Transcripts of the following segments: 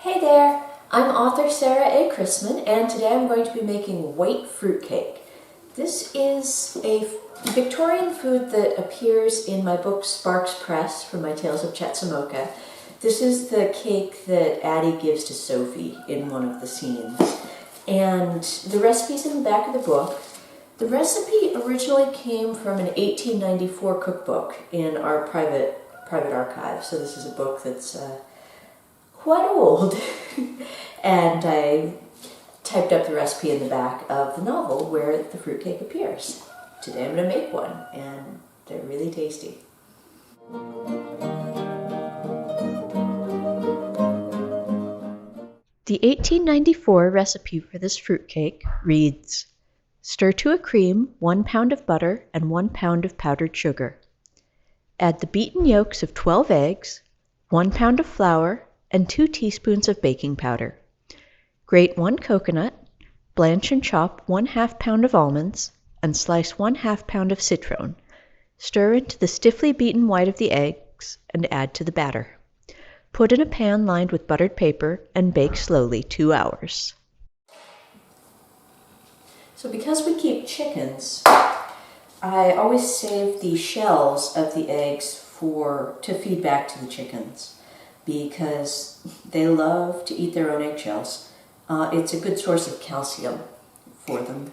Hey there, I'm author Sarah A. Chrisman, and today I'm going to be making white fruitcake. This is a Victorian food that appears in my book Sparks Press from my Tales of Chetzemoka. This is the cake that Addie gives to Sophie in one of the scenes. And the recipe's in the back of the book. The recipe originally came from an 1894 cookbook in our private archive, so this is a book that's quite old. And I typed up the recipe in the back of the novel where the fruitcake appears. Today I'm going to make one, and they're really tasty. The 1894 recipe for this fruitcake reads: stir to a cream 1 pound of butter and 1 pound of powdered sugar. Add the beaten yolks of 12 eggs, 1 pound of flour, and 2 teaspoons of baking powder. Grate 1 coconut, blanch and chop 1/2 pound of almonds, and slice 1/2 pound of citron. Stir into the stiffly beaten white of the eggs and add to the batter. Put in a pan lined with buttered paper and bake slowly 2 hours. So because we keep chickens, I always save the shells of the eggs to feed back to the chickens, because they love to eat their own eggshells. It's a good source of calcium for them.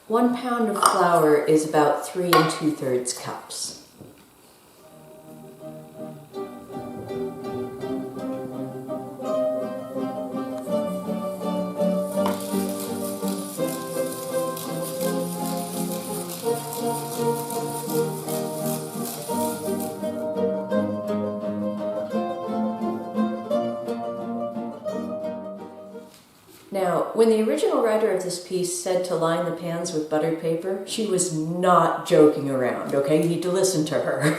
One pound of flour is about 3 2/3 cups. Now, when the original writer of this piece said to line the pans with buttered paper, she was not joking around, okay? You need to listen to her.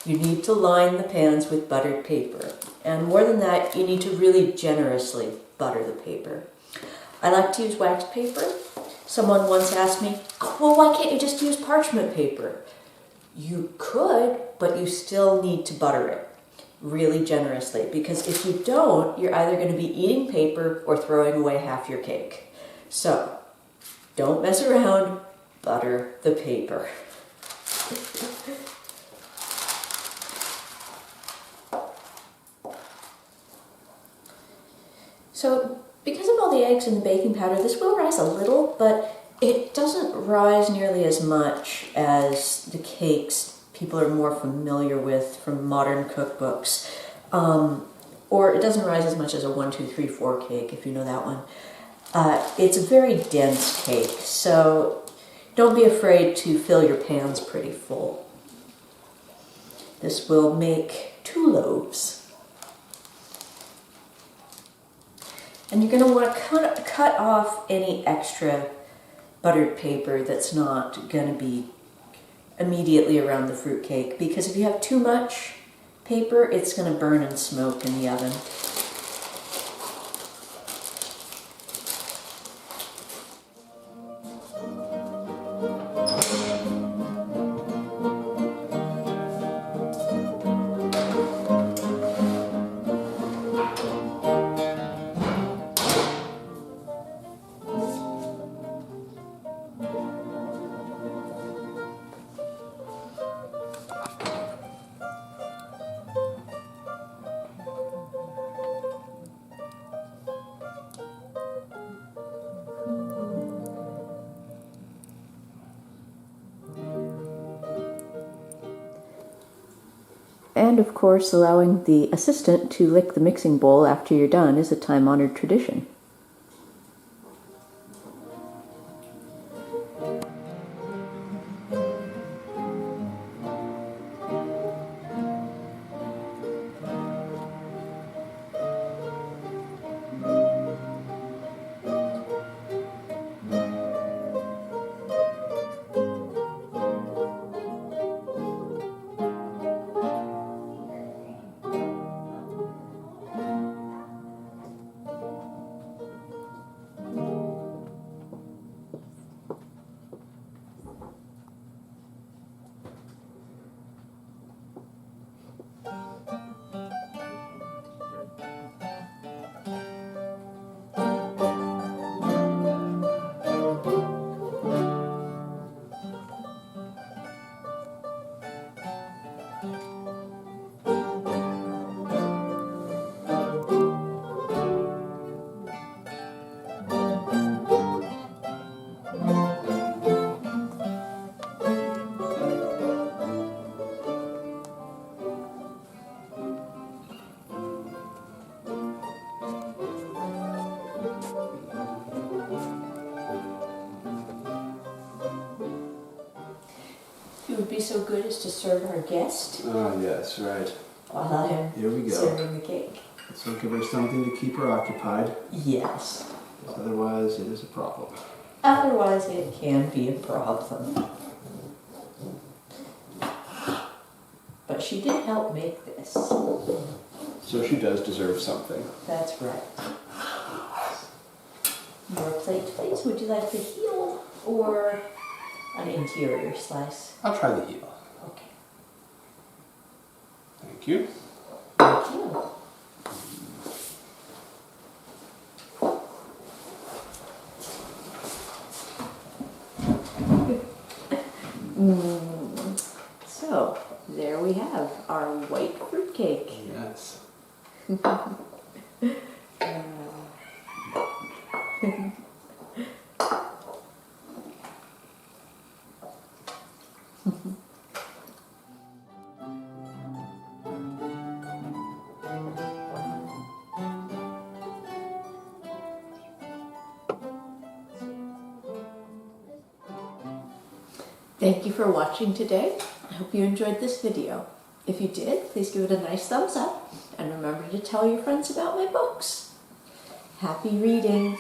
You need to line the pans with buttered paper. And more than that, you need to really generously butter the paper. I like to use wax paper. Someone once asked me, well, why can't you just use parchment paper? You could, but you still need to butter it really generously, because if you don't, you're either going to be eating paper or throwing away half your cake. So, don't mess around, butter the paper. So, because of all the eggs and the baking powder, this will rise a little, but it doesn't rise nearly as much as the cakes people are more familiar with from modern cookbooks. Or it doesn't rise as much as a 1, 2, 3, 4 cake, if you know that one. It's a very dense cake, so don't be afraid to fill your pans pretty full. This will make 2 loaves. And you're going to want to cut off any extra buttered paper that's not going to be immediately around the fruitcake, because if you have too much paper, it's going to burn and smoke in the oven. And of course, allowing the assistant to lick the mixing bowl after you're done is a time-honored tradition. You would be so good as to serve our guest Oh, yes, right. while I'm Here we go. serving the cake. So give her something to keep her occupied. Yes. Otherwise, it is a problem. Otherwise, it can be a problem. But she did help make this. So she does deserve something. That's right. More plate, please. Would you like the heel or an interior slice? I'll try the heel. Okay. Thank you. Thank you. So, there we have our white fruitcake. Yes. Thank you for watching today. I hope you enjoyed this video. If you did, please give it a nice thumbs up and remember to tell your friends about my books. Happy reading!